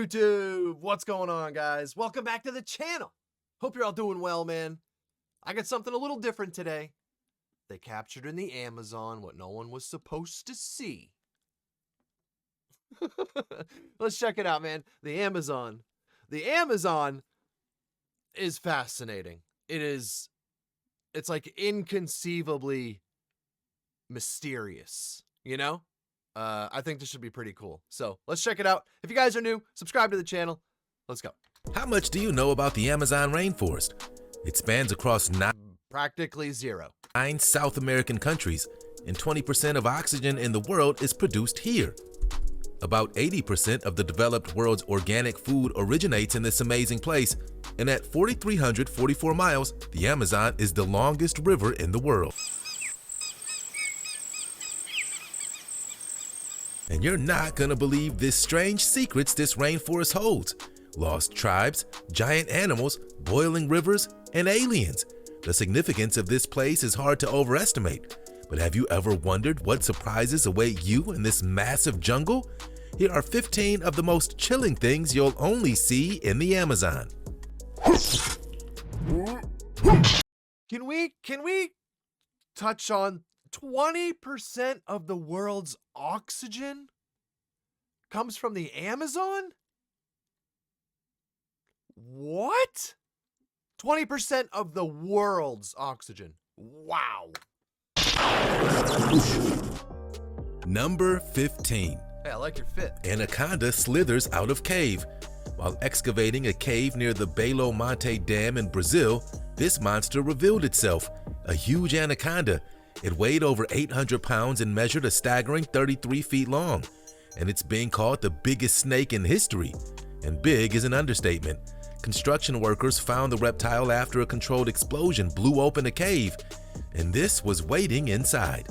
YouTube? What's going on, guys? Welcome back to the channel. Hope you're all doing well, man. I got something a little different today. They captured in the Amazon what no one was supposed to see. Let's check it out, man. The Amazon. The Amazon is fascinating. It's like inconceivably mysterious, you know? I think this should be pretty cool. So let's check it out. If you guys are new, subscribe to the channel. Let's go. How much do you know about the Amazon rainforest? It spans across Practically zero. 9 South American countries, and 20% of oxygen in the world is produced here. About 80% of the developed world's organic food originates in this amazing place, and at 4,344 miles, the Amazon is the longest river in the world. And you're not gonna believe the strange secrets this rainforest holds. Lost tribes, giant animals, boiling rivers, and aliens. The significance of this place is hard to overestimate. But have you ever wondered what surprises await you in this massive jungle? Here are 15 of the most chilling things you'll only see in the Amazon. Can we touch on 20% of the world's oxygen comes from the Amazon? What? 20% of the world's oxygen. Wow. Number 15. Hey, I like your fit. Anaconda slithers out of cave. While excavating a cave near the Belo Monte Dam in Brazil, this monster revealed itself, a huge anaconda. It weighed over 800 pounds and measured a staggering 33 feet long. And it's being called the biggest snake in history. And big is an understatement. Construction workers found the reptile after a controlled explosion blew open a cave, and this was waiting inside.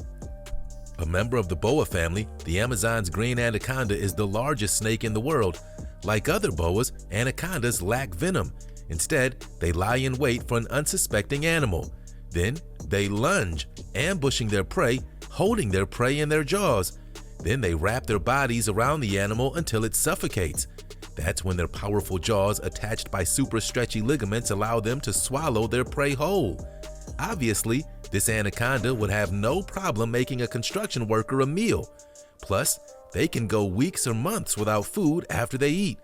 A member of the boa family, the Amazon's green anaconda is the largest snake in the world. Like other boas, anacondas lack venom. Instead, they lie in wait for an unsuspecting animal. Then, they lunge, ambushing their prey, holding their prey in their jaws. Then they wrap their bodies around the animal until it suffocates. That's when their powerful jaws, attached by super stretchy ligaments, allow them to swallow their prey whole. Obviously, this anaconda would have no problem making a construction worker a meal. Plus, they can go weeks or months without food after they eat.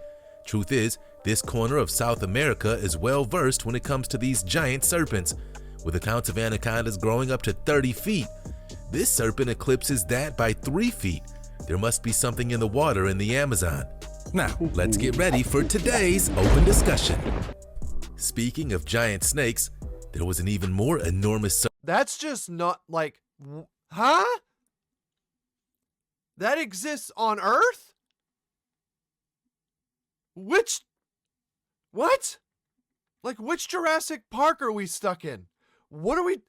Truth is, this corner of South America is well versed when it comes to these giant serpents, with accounts of anacondas growing up to 30 feet. This serpent eclipses that by 3 feet. There must be something in the water in the Amazon. Now, let's get ready for today's open discussion. Speaking of giant snakes, there was an even more enormous serpent. That's just not like, huh? That exists on Earth? What? Like, which Jurassic Park are we stuck in? What in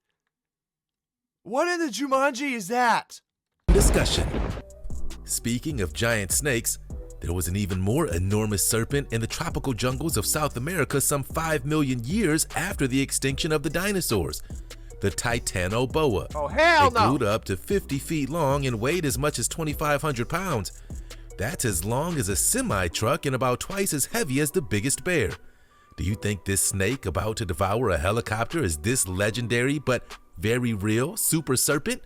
the Jumanji is that? Discussion. Speaking of giant snakes, there was an even more enormous serpent in the tropical jungles of South America some 5 million years after the extinction of the dinosaurs, the Titanoboa. Oh, hell no! It grew up to 50 feet long and weighed as much as 2,500 pounds. That's as long as a semi-truck and about twice as heavy as the biggest bear. Do you think this snake about to devour a helicopter is this legendary but very real super serpent?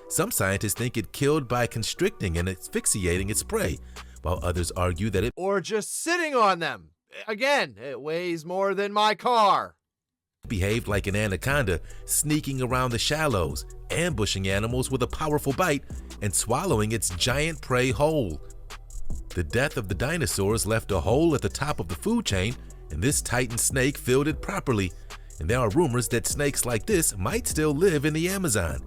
Some scientists think it killed by constricting and asphyxiating its prey, while others argue that it or just sitting on them. Again, it weighs more than my car. Behaved like an anaconda, sneaking around the shallows, ambushing animals with a powerful bite, and swallowing its giant prey whole. The death of the dinosaurs left a hole at the top of the food chain, and this titan snake filled it properly. And there are rumors that snakes like this might still live in the Amazon.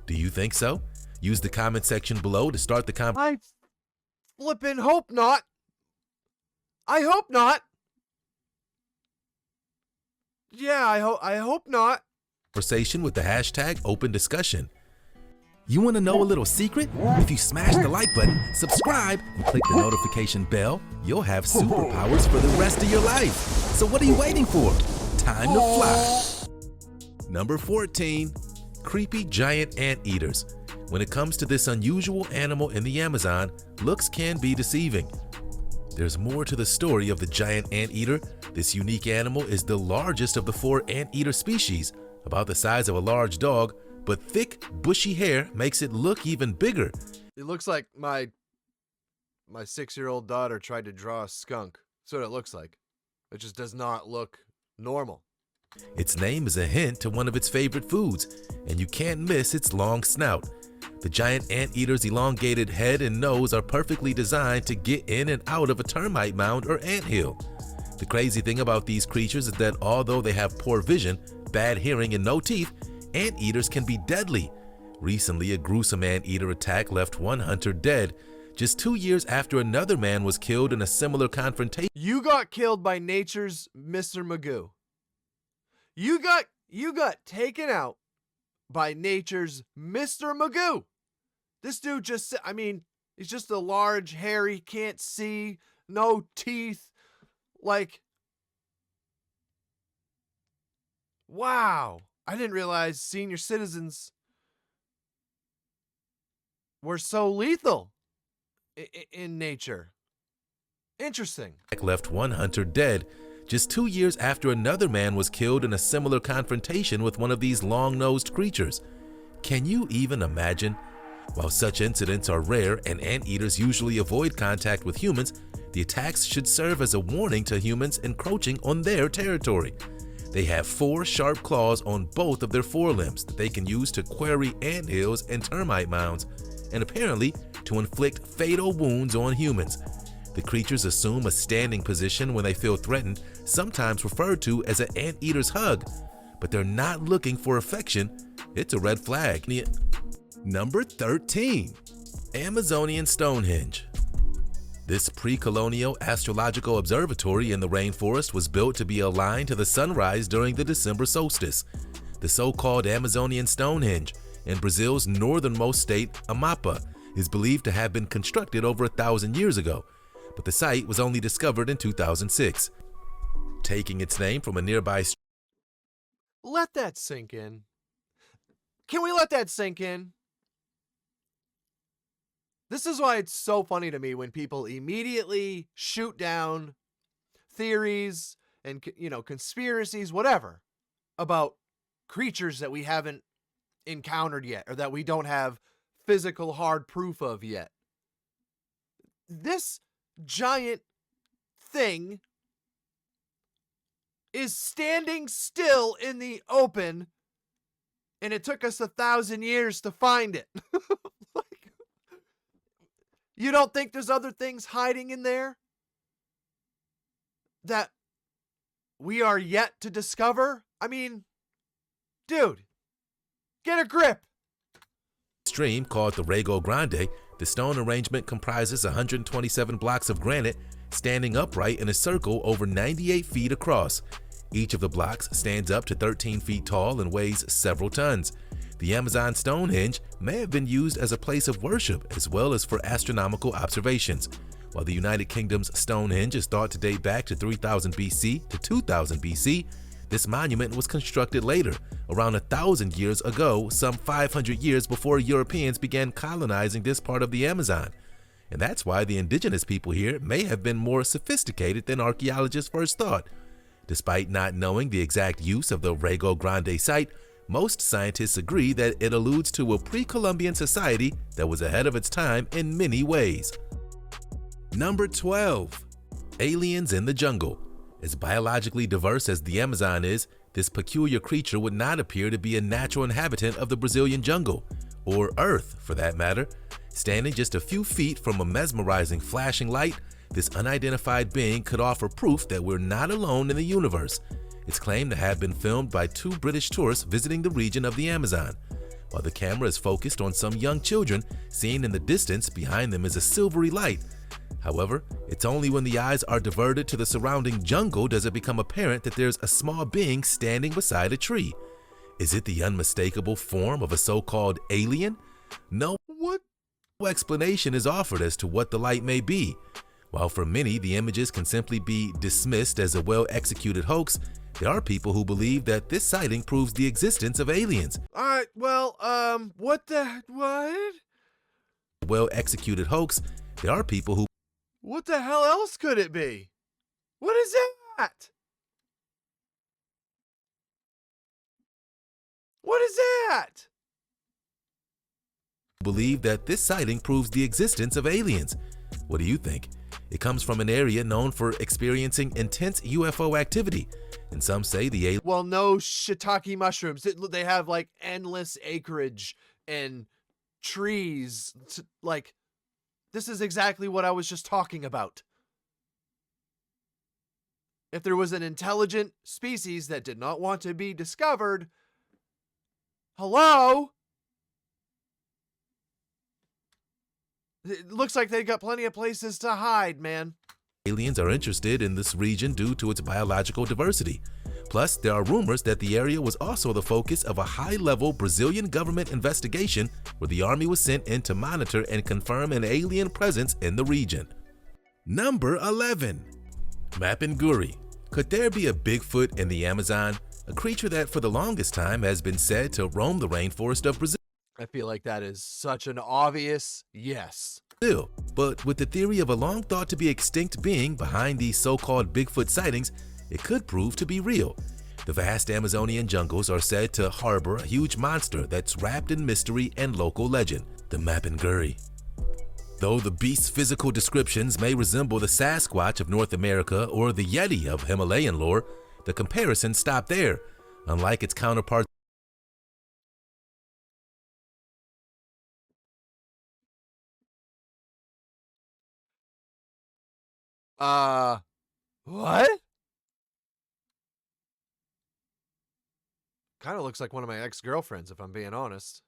Do you think so? Use the comment section below to start the conversation. I flippin' hope not. I hope not. Yeah, I hope not. Conversation with the hashtag open discussion. You want to know a little secret? If you smash the like button, subscribe, and click the notification bell, you'll have superpowers for the rest of your life. So what are you waiting for? Time to fly. Number 14. Creepy giant anteaters. When it comes to this unusual animal in the Amazon, looks can be deceiving. There's more to the story of the giant anteater. This unique animal is the largest of the 4 anteater species, about the size of a large dog, but thick, bushy hair makes it look even bigger. It looks like my 6-year-old daughter tried to draw a skunk. That's what it looks like. It just does not look normal. Its name is a hint to one of its favorite foods, and you can't miss its long snout. The giant anteater's elongated head and nose are perfectly designed to get in and out of a termite mound or anthill. The crazy thing about these creatures is that although they have poor vision, bad hearing, and no teeth, anteaters can be deadly. Recently, a gruesome anteater attack left one hunter dead, just 2 years after another man was killed in a similar confrontation. You got killed by nature's Mr. Magoo. You got taken out by nature's Mr. Magoo. This dude just, I mean, he's just a large, hairy, can't see, no teeth. Like, wow. I didn't realize senior citizens were so lethal in nature. Interesting. Left one hunter dead, just 2 years after another man was killed in a similar confrontation with one of these long-nosed creatures. Can you even imagine? While such incidents are rare and anteaters usually avoid contact with humans, the attacks should serve as a warning to humans encroaching on their territory. They have 4 sharp claws on both of their forelimbs that they can use to quarry anthills and termite mounds, and apparently to inflict fatal wounds on humans. The creatures assume a standing position when they feel threatened, sometimes referred to as an anteater's hug, but they're not looking for affection. It's a red flag. Number 13. Amazonian Stonehenge. This pre-colonial astrological observatory in the rainforest was built to be aligned to the sunrise during the December solstice. The so-called Amazonian Stonehenge in Brazil's northernmost state, Amapá, is believed to have been constructed over 1,000 years ago, but the site was only discovered in 2006. Taking its name from a nearby Let that sink in. Can we let that sink in? This is why it's so funny to me when people immediately shoot down theories and, conspiracies, whatever, about creatures that we haven't encountered yet or that we don't have physical hard proof of yet. This giant thing is standing still in the open, and it took us 1,000 years to find it. You don't think there's other things hiding in there that we are yet to discover? I mean, dude, get a grip. Stream called the Rego Grande. The stone arrangement comprises 127 blocks of granite standing upright in a circle over 98 feet across. Each of the blocks stands up to 13 feet tall and weighs several tons. The Amazon Stonehenge may have been used as a place of worship as well as for astronomical observations. While the United Kingdom's Stonehenge is thought to date back to 3000 BC to 2000 BC, this monument was constructed later, around 1,000 years ago, some 500 years before Europeans began colonizing this part of the Amazon. And that's why the indigenous people here may have been more sophisticated than archaeologists first thought. Despite not knowing the exact use of the Rego Grande site, most scientists agree that it alludes to a pre-Columbian society that was ahead of its time in many ways. Number 12. Aliens in the jungle. As biologically diverse as the Amazon is, this peculiar creature would not appear to be a natural inhabitant of the Brazilian jungle, or Earth for that matter. Standing just a few feet from a mesmerizing flashing light, this unidentified being could offer proof that we're not alone in the universe. It's claimed to have been filmed by 2 British tourists visiting the region of the Amazon. While the camera is focused on some young children, seen in the distance behind them is a silvery light. However, it's only when the eyes are diverted to the surrounding jungle does it become apparent that there's a small being standing beside a tree. Is it the unmistakable form of a so-called alien? No explanation is offered as to what the light may be. While for many the images can simply be dismissed as a well-executed hoax, there are people who believe that this sighting proves the existence of aliens. What? Well-executed hoax, there are people who What the hell else could it be? What is that? What is that? Believe that this sighting proves the existence of aliens. What do you think? It comes from an area known for experiencing intense UFO activity, and some say the aliens. Well, no shiitake mushrooms. They have like endless acreage and trees. Like, this is exactly what I was just talking about. If there was an intelligent species that did not want to be discovered, hello? It looks like they got plenty of places to hide, man. Aliens are interested in this region due to its biological diversity. Plus, there are rumors that the area was also the focus of a high-level Brazilian government investigation where the army was sent in to monitor and confirm an alien presence in the region. Number 11. Mapinguari. Could there be a Bigfoot in the Amazon? A creature that for the longest time has been said to roam the rainforest of Brazil. I feel like that is such an obvious yes. But with the theory of a long thought to be extinct being behind these so-called Bigfoot sightings, it could prove to be real. The vast Amazonian jungles are said to harbor a huge monster that's wrapped in mystery and local legend, the Mapinguari. Though the beast's physical descriptions may resemble the Sasquatch of North America or the Yeti of Himalayan lore, the comparisons stop there. Unlike its counterparts, What? Kind of looks like one of my ex-girlfriends, if I'm being honest.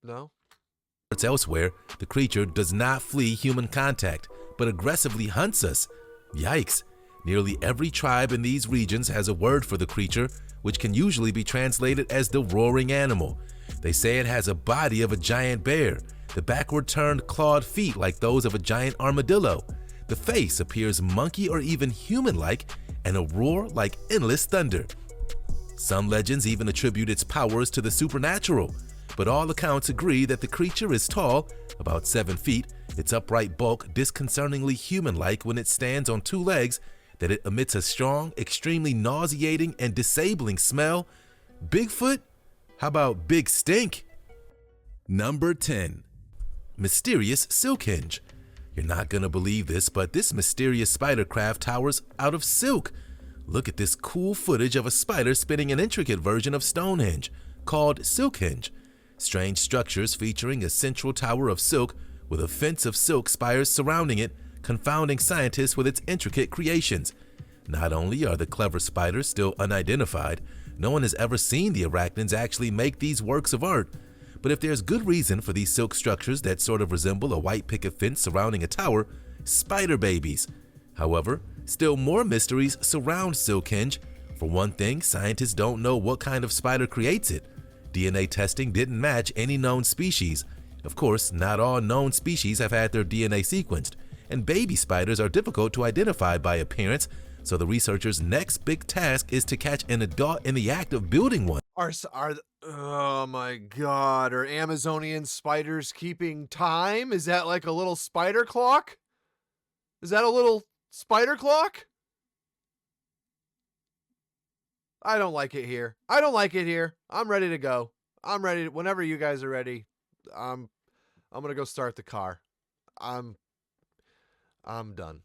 No? elsewhere, the creature does not flee human contact, but aggressively hunts us. Yikes. Nearly every tribe in these regions has a word for the creature, which can usually be translated as the roaring animal. They say it has a body of a giant bear, the backward turned clawed feet like those of a giant armadillo. The face appears monkey or even human-like, and a roar like endless thunder. Some legends even attribute its powers to the supernatural, but all accounts agree that the creature is tall, about 7 feet, its upright bulk disconcertingly human-like when it stands on 2 legs, that it emits a strong, extremely nauseating and disabling smell. Bigfoot? How about Big Stink? Number 10. Mysterious silk hinge. You're not gonna believe this, but this mysterious spider craft towers out of silk. Look at this cool footage of a spider spinning an intricate version of Stonehenge, called Silk Hinge. Strange structures featuring a central tower of silk with a fence of silk spires surrounding it, confounding scientists with its intricate creations. Not only are the clever spiders still unidentified, no one has ever seen the arachnids actually make these works of art. But if there's good reason for these silk structures that sort of resemble a white picket fence surrounding a tower, spider babies. However, still more mysteries surround silk hinge. For one thing, scientists don't know what kind of spider creates it. DNA testing didn't match any known species. Of course, not all known species have had their DNA sequenced, and baby spiders are difficult to identify by appearance, so the researchers' next big task is to catch an adult in the act of building one. Oh my god, are Amazonian spiders keeping time? Is that like a little spider clock? Is that a little spider clock? I don't like it here. I don't like it here. I'm ready to go. I'm ready to, whenever you guys are ready. I'm gonna go start the car. I'm done.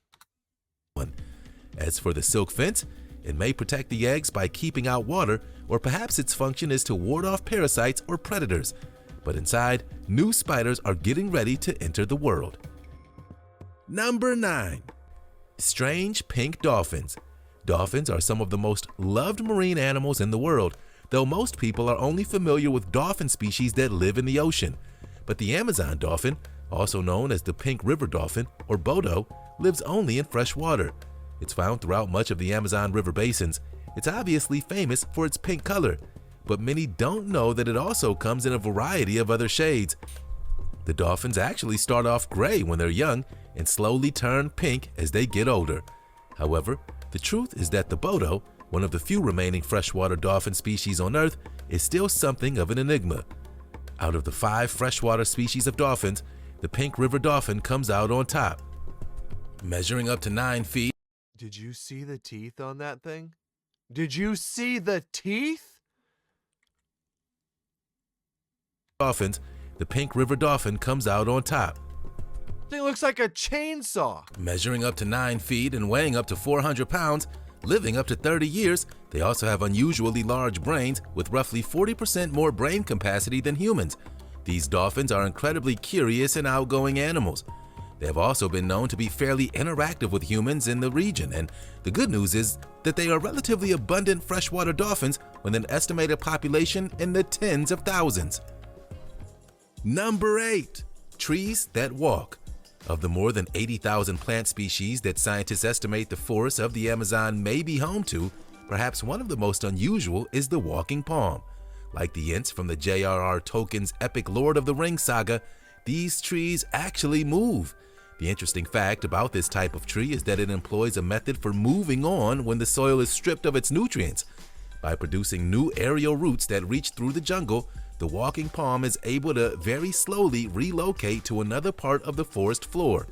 As for the silk fence, it may protect the eggs by keeping out water, or perhaps its function is to ward off parasites or predators. But inside, new spiders are getting ready to enter the world. Number 9. Strange pink dolphins. Dolphins are some of the most loved marine animals in the world, though most people are only familiar with dolphin species that live in the ocean. But the Amazon dolphin, also known as the pink river dolphin or Bodo, lives only in fresh water. It's found throughout much of the Amazon River basins. It's obviously famous for its pink color, but many don't know that it also comes in a variety of other shades. The dolphins actually start off gray when they're young and slowly turn pink as they get older. However, the truth is that the Bodo, one of the few remaining freshwater dolphin species on Earth, is still something of an enigma. Out of the 5 freshwater species of dolphins, the pink river dolphin comes out on top. Measuring up to 9 feet. Did you see the teeth on that thing? Did you see the teeth? Dolphins, the pink river dolphin comes out on top. Thing looks like a chainsaw. Measuring up to 9 feet and weighing up to 400 pounds, living up to 30 years, they also have unusually large brains with roughly 40% more brain capacity than humans. These dolphins are incredibly curious and outgoing animals. They have also been known to be fairly interactive with humans in the region, and the good news is that they are relatively abundant freshwater dolphins with an estimated population in the tens of thousands. Number 8. Trees that walk. Of the more than 80,000 plant species that scientists estimate the forests of the Amazon may be home to, perhaps one of the most unusual is the walking palm. Like the Ents from the J.R.R. Tolkien's epic Lord of the Rings saga, these trees actually move. The interesting fact about this type of tree is that it employs a method for moving on when the soil is stripped of its nutrients. By producing new aerial roots that reach through the jungle, the walking palm is able to very slowly relocate to another part of the forest floor.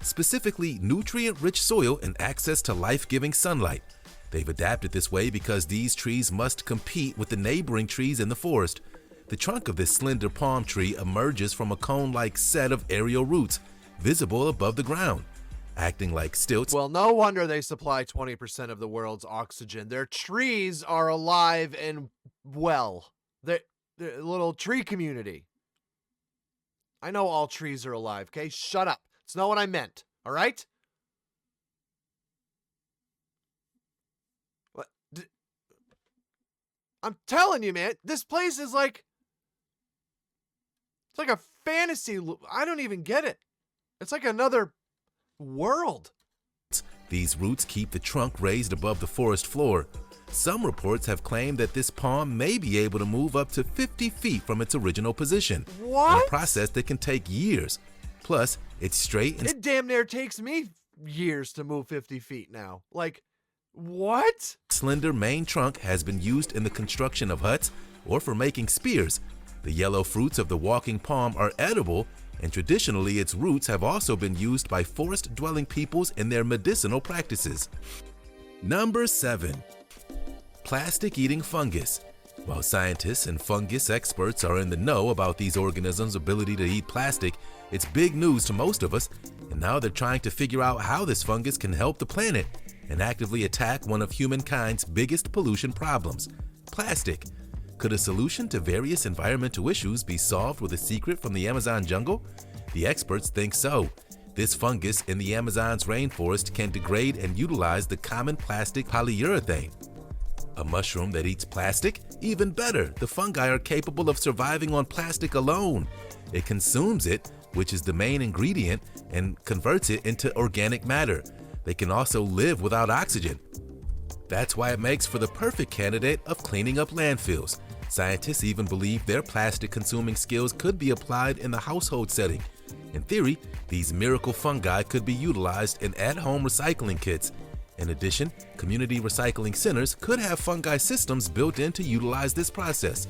Specifically, nutrient-rich soil and access to life-giving sunlight. They've adapted this way because these trees must compete with the neighboring trees in the forest. The trunk of this slender palm tree emerges from a cone-like set of aerial roots, visible above the ground, acting like stilts. Well, no wonder they supply 20% of the world's oxygen. Their trees are alive and well. They're a little tree community. I know all trees are alive, okay? Shut up. It's not what I meant, all right? What? I'm telling you, man, this place is like... It's like a fantasy. I don't even get it. It's like another world. These roots keep the trunk raised above the forest floor. Some reports have claimed that this palm may be able to move up to 50 feet from its original position. What? A process that can take years. Plus, it's straight and... It damn near takes me years to move 50 feet now. Like, what? Slender main trunk has been used in the construction of huts or for making spears. The yellow fruits of the walking palm are edible, and traditionally its roots have also been used by forest-dwelling peoples in their medicinal practices. Number 7. Plastic-eating fungus. While scientists and fungus experts are in the know about these organisms' ability to eat plastic, it's big news to most of us, and now they're trying to figure out how this fungus can help the planet and actively attack one of humankind's biggest pollution problems: plastic. Could a solution to various environmental issues be solved with a secret from the Amazon jungle? The experts think so. This fungus in the Amazon's rainforest can degrade and utilize the common plastic polyurethane. A mushroom that eats plastic? Even better, the fungi are capable of surviving on plastic alone. It consumes it, which is the main ingredient, and converts it into organic matter. They can also live without oxygen. That's why it makes for the perfect candidate of cleaning up landfills. Scientists even believe their plastic-consuming skills could be applied in the household setting. In theory, these miracle fungi could be utilized in at-home recycling kits. In addition, community recycling centers could have fungi systems built in to utilize this process.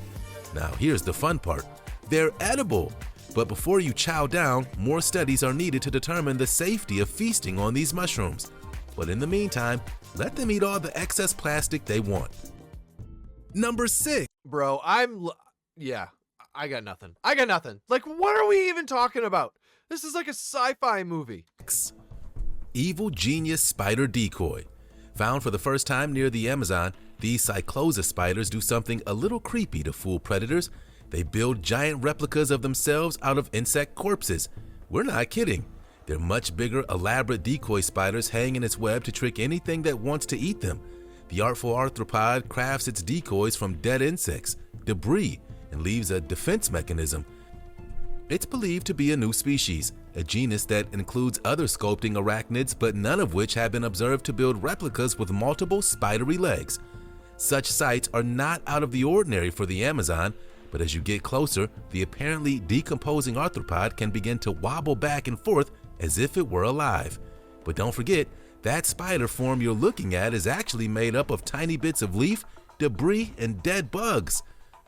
Now here's the fun part. They're edible. But before you chow down, more studies are needed to determine the safety of feasting on these mushrooms. But in the meantime, let them eat all the excess plastic they want. Number 6. Bro, yeah, I got nothing. Like, what are we even talking about? This is like a sci-fi movie. Evil genius spider decoy. Found for the first time near the Amazon, these cyclosa spiders do something a little creepy to fool predators. They build giant replicas of themselves out of insect corpses. We're not kidding. They're much bigger, elaborate decoy spiders hang in its web to trick anything that wants to eat them. The artful arthropod crafts its decoys from dead insects, debris, and leaves a defense mechanism. It's believed to be a new species, a genus that includes other sculpting arachnids, but none of which have been observed to build replicas with multiple spidery legs. Such sights are not out of the ordinary for the Amazon, but as you get closer, the apparently decomposing arthropod can begin to wobble back and forth as if it were alive. But don't forget, that spider form you're looking at is actually made up of tiny bits of leaf, debris, and dead bugs.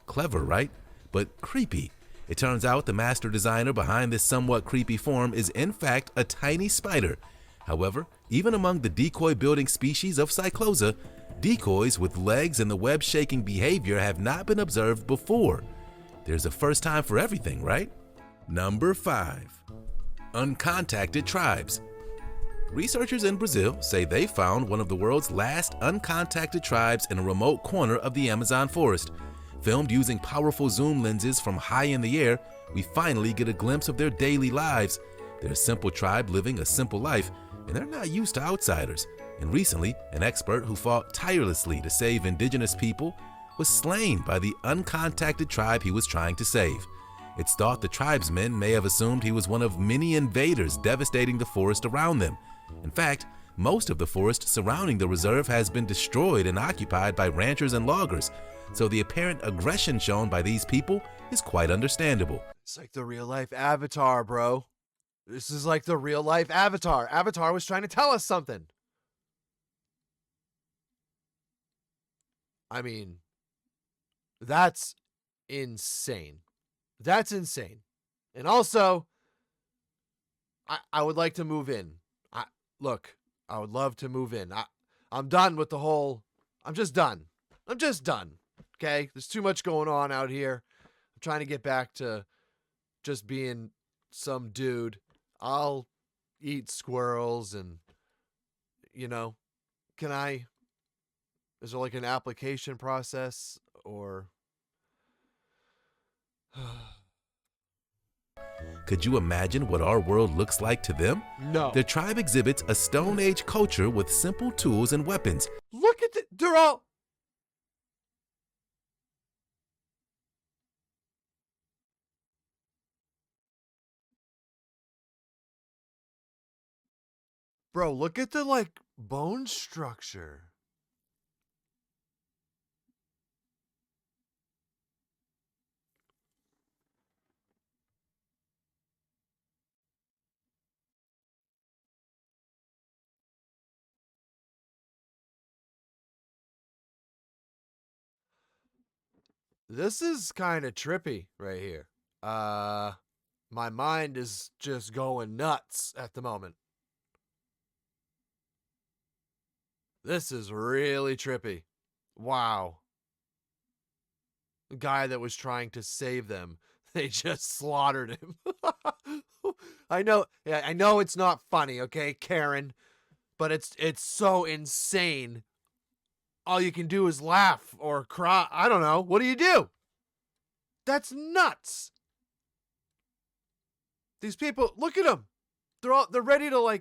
Clever, right? But creepy. It turns out the master designer behind this somewhat creepy form is in fact a tiny spider. However, even among the decoy-building species of Cyclosa, decoys with legs and the web-shaking behavior have not been observed before. There's a first time for everything, right? Number 5. Uncontacted tribes. Researchers in Brazil say they found one of the world's last uncontacted tribes in a remote corner of the Amazon forest. Filmed using powerful zoom lenses from high in the air, we finally get a glimpse of their daily lives. They're a simple tribe living a simple life, and they're not used to outsiders. And recently, an expert who fought tirelessly to save indigenous people was slain by the uncontacted tribe he was trying to save. It's thought the tribesmen may have assumed he was one of many invaders devastating the forest around them. In fact, most of the forest surrounding the reserve has been destroyed and occupied by ranchers and loggers, so the apparent aggression shown by these people is quite understandable. It's like the real life Avatar, bro. This is like the real life Avatar. Avatar was trying to tell us something. I mean, that's insane. That's insane. And also, I would like to move in. Look, I would love to move in. I'm done with the whole, I'm just done. Okay? There's too much going on out here. I'm trying to get back to just being some dude. I'll eat squirrels and, is there like an application process or... Could you imagine what our world looks like to them? No. Their tribe exhibits a Stone Age culture with simple tools and weapons. Look at they're all... Bro, look at the, bone structure. This is kind of trippy right here. My mind is just going nuts at the moment. This is really trippy. Wow. The guy that was trying to save them, they just slaughtered him. I know it's not funny, okay, Karen, but it's so insane. All you can do is laugh or cry. I don't know. What do you do? That's nuts. These people, look at them. They're ready to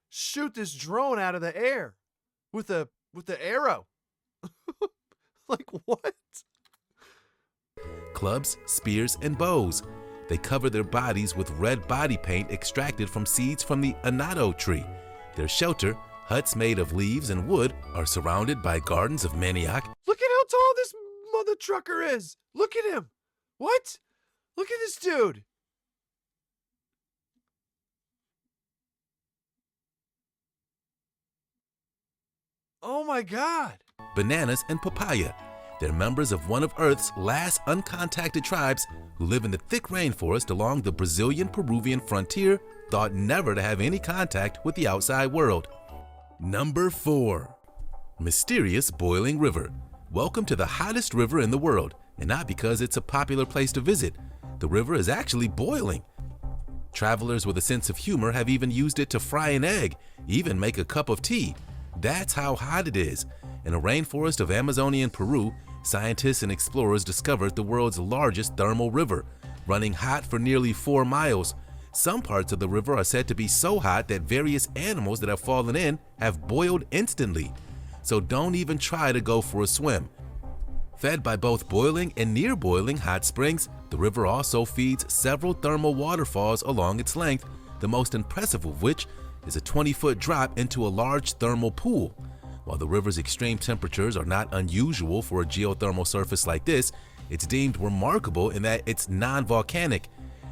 shoot this drone out of the air with the arrow. What? Clubs, spears, and bows. They cover their bodies with red body paint extracted from seeds from the annatto tree. Their shelter, huts made of leaves and wood, are surrounded by gardens of manioc. Look at how tall this mother trucker is. Look at him. What? Look at this dude. Oh my God. Bananas and papaya. They're members of one of Earth's last uncontacted tribes who live in the thick rainforest along the Brazilian-Peruvian frontier, thought never to have any contact with the outside world. Number 4. Mysterious boiling river. Welcome to the hottest river in the world, and not because it's a popular place to visit. The river is actually boiling. Travelers with a sense of humor have even used it to fry an egg, even make a cup of tea. That's how hot it is. In a rainforest of Amazonian Peru, scientists and explorers discovered the world's largest thermal river, running hot for nearly 4 miles. Some parts of the river are said to be so hot that various animals that have fallen in have boiled instantly. So don't even try to go for a swim. Fed by both boiling and near boiling hot springs, the river also feeds several thermal waterfalls along its length, the most impressive of which is a 20-foot drop into a large thermal pool. While the river's extreme temperatures are not unusual for a geothermal surface like this, it's deemed remarkable in that it's non-volcanic.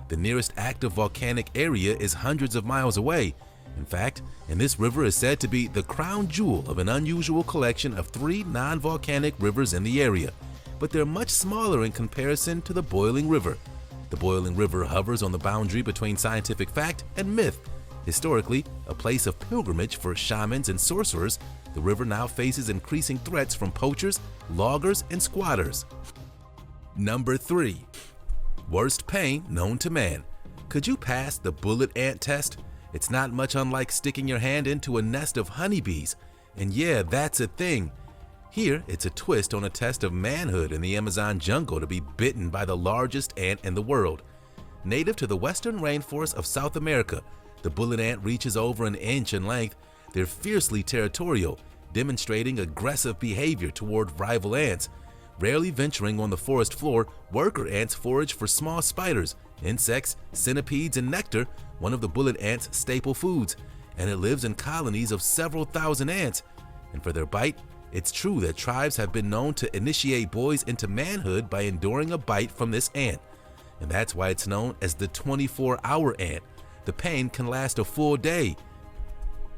The nearest active volcanic area is hundreds of miles away. In fact, this river is said to be the crown jewel of an unusual collection of 3 non-volcanic rivers in the area, but they're much smaller in comparison to the boiling river. The boiling river hovers on the boundary between scientific fact and myth. Historically, a place of pilgrimage for shamans and sorcerers, the river now faces increasing threats from poachers, loggers, and squatters. Number 3. Worst pain known to man. Could you pass the bullet ant test? It's not much unlike sticking your hand into a nest of honeybees. And yeah, that's a thing. Here, it's a twist on a test of manhood in the Amazon jungle to be bitten by the largest ant in the world. Native to the western rainforest of South America, the bullet ant reaches over an inch in length. They're fiercely territorial, demonstrating aggressive behavior toward rival ants. Rarely venturing on the forest floor, worker ants forage for small spiders, insects, centipedes, and nectar, one of the bullet ant's staple foods, and it lives in colonies of several thousand ants. And for their bite, it's true that tribes have been known to initiate boys into manhood by enduring a bite from this ant. And that's why it's known as the 24-hour ant. The pain can last a full day,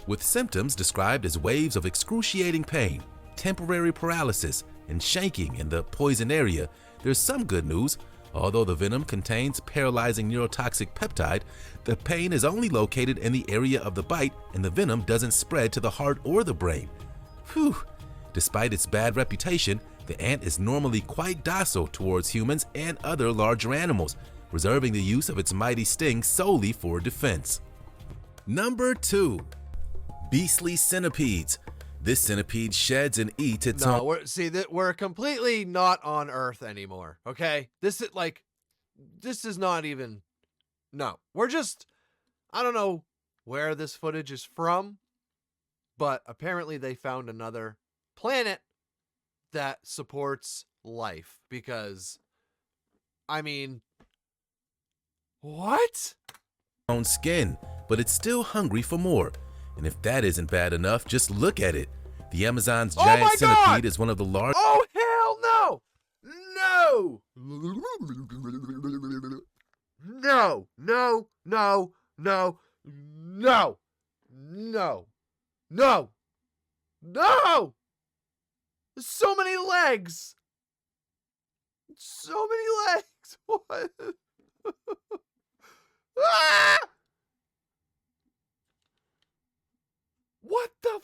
with symptoms described as waves of excruciating pain, temporary paralysis, and shaking in the poison area. There's some good news. Although the venom contains paralyzing neurotoxic peptide, the pain is only located in the area of the bite, and the venom doesn't spread to the heart or the brain. Whew! Despite its bad reputation, the ant is normally quite docile towards humans and other larger animals, reserving the use of its mighty sting solely for defense. Number 2. Beastly centipedes. This centipede sheds and eats its own. We're completely not on Earth anymore. Okay, this is not even. No, we're just. I don't know where this footage is from, but apparently they found another planet that supports life. Because, I mean, what? Own skin, but it's still hungry for more. And if that isn't bad enough, just look at it. The Amazon's giant centipede is one of the largest. Oh, hell no! No! No, no, no, no, no, no, no, no! There's so many legs! So many legs! What? Ah! What the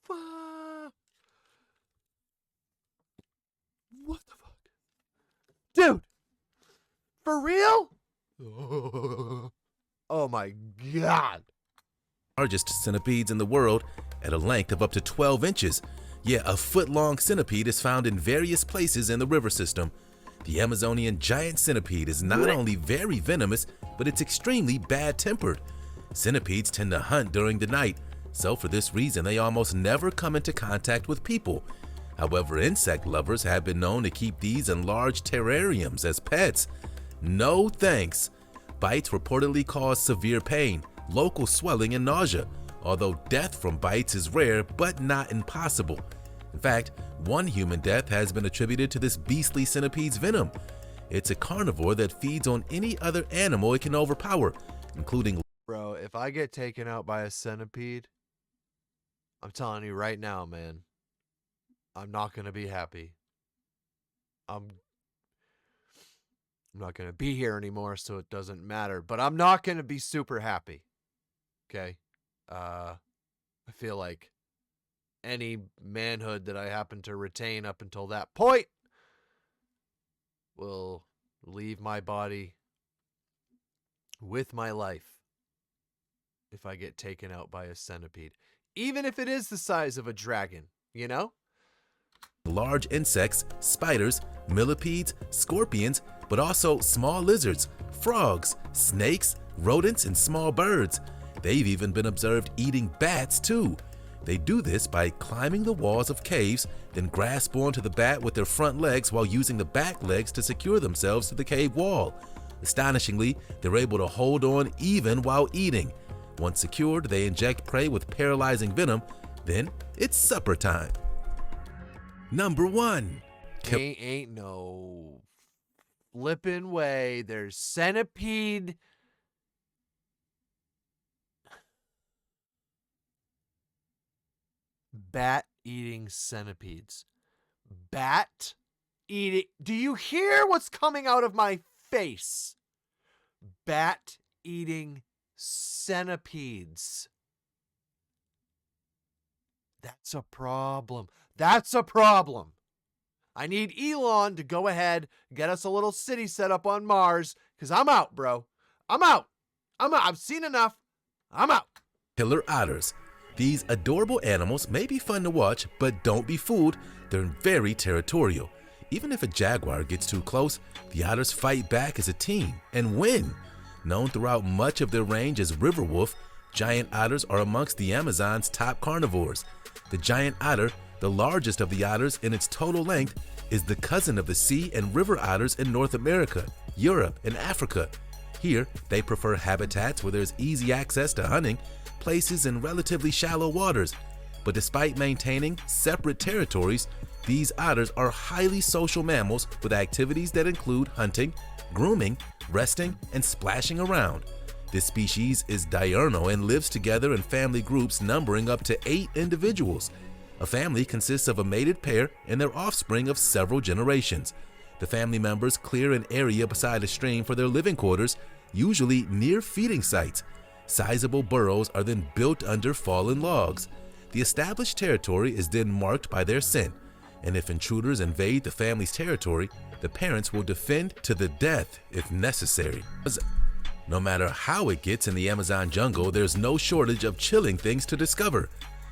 fuck? What the fuck? Dude! For real? Oh my god. Largest centipedes in the world at a length of up to 12 inches. Yeah, a foot-long centipede is found in various places in the river system. The Amazonian giant centipede is not only very venomous, but it's extremely bad-tempered. Centipedes tend to hunt during the night, so for this reason they almost never come into contact with people. However, insect lovers have been known to keep these in large terrariums as pets. No thanks. Bites reportedly cause severe pain, local swelling, and nausea, although death from bites is rare but not impossible. In fact, one human death has been attributed to this beastly centipede's venom. It's a carnivore that feeds on any other animal it can overpower, including. Bro, if I get taken out by a centipede, I'm telling you right now, man, I'm not going to be happy. I'm not going to be here anymore, so it doesn't matter. But I'm not going to be super happy. Okay? I feel like any manhood that I happen to retain up until that point will leave my body with my life if I get taken out by a centipede. Even if it is the size of a dragon, you know? Large insects, spiders, millipedes, scorpions, but also small lizards, frogs, snakes, rodents, and small birds. They've even been observed eating bats too. They do this by climbing the walls of caves, then grasp onto the bat with their front legs while using the back legs to secure themselves to the cave wall. Astonishingly, they're able to hold on even while eating. Once secured, they inject prey with paralyzing venom. Then it's supper time. Number 1. Ain't no flippin' way. There's centipede. Bat eating centipedes. Bat eating. Do you hear what's coming out of my face. Bat-eating centipedes. That's a problem. That's a problem. I need Elon to go ahead, get us a little city set up on Mars, because I'm out, bro. I'm out. I've seen enough. I'm out. Killer otters. These adorable animals may be fun to watch, but don't be fooled, they're very territorial. Even if a jaguar gets too close, the otters fight back as a team and win. Known throughout much of their range as river wolf, giant otters are amongst the Amazon's top carnivores. The giant otter, the largest of the otters in its total length, is the cousin of the sea and river otters in North America, Europe, and Africa. Here, they prefer habitats where there's easy access to hunting, places in relatively shallow waters. But despite maintaining separate territories, these otters are highly social mammals with activities that include hunting, grooming, resting, and splashing around. This species is diurnal and lives together in family groups numbering up to 8 individuals. A family consists of a mated pair and their offspring of several generations. The family members clear an area beside a stream for their living quarters, usually near feeding sites. Sizable burrows are then built under fallen logs. The established territory is then marked by their scent, and if intruders invade the family's territory, the parents will defend to the death if necessary. No matter how it gets in the Amazon jungle, there's no shortage of chilling things to discover.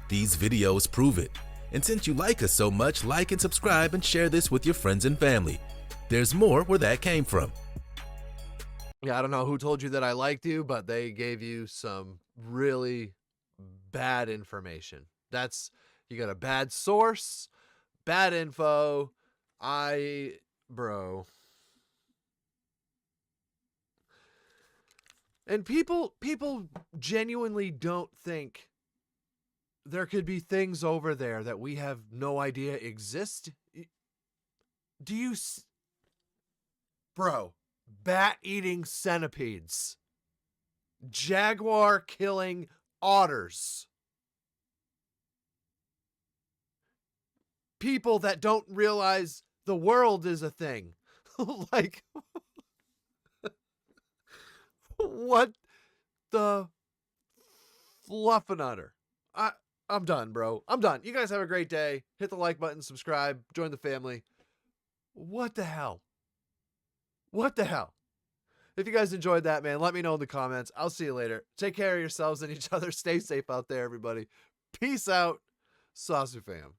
These videos prove it. And since you like us so much, like and subscribe and share this with your friends and family. There's more where that came from. Yeah, I don't know who told you that I liked you, but they gave you some really bad information. You got a bad source, bad info. Bro. And people genuinely don't think there could be things over there that we have no idea exist. Bro, bat-eating centipedes. Jaguar-killing otters. People that don't realize the world is a thing. Like, what the fluffernutter? I'm done, bro. I'm done. You guys have a great day. Hit the like button, subscribe, join the family. What the hell? What the hell? If you guys enjoyed that, man, let me know in the comments. I'll see you later. Take care of yourselves and each other. Stay safe out there, everybody. Peace out. SauceyFam.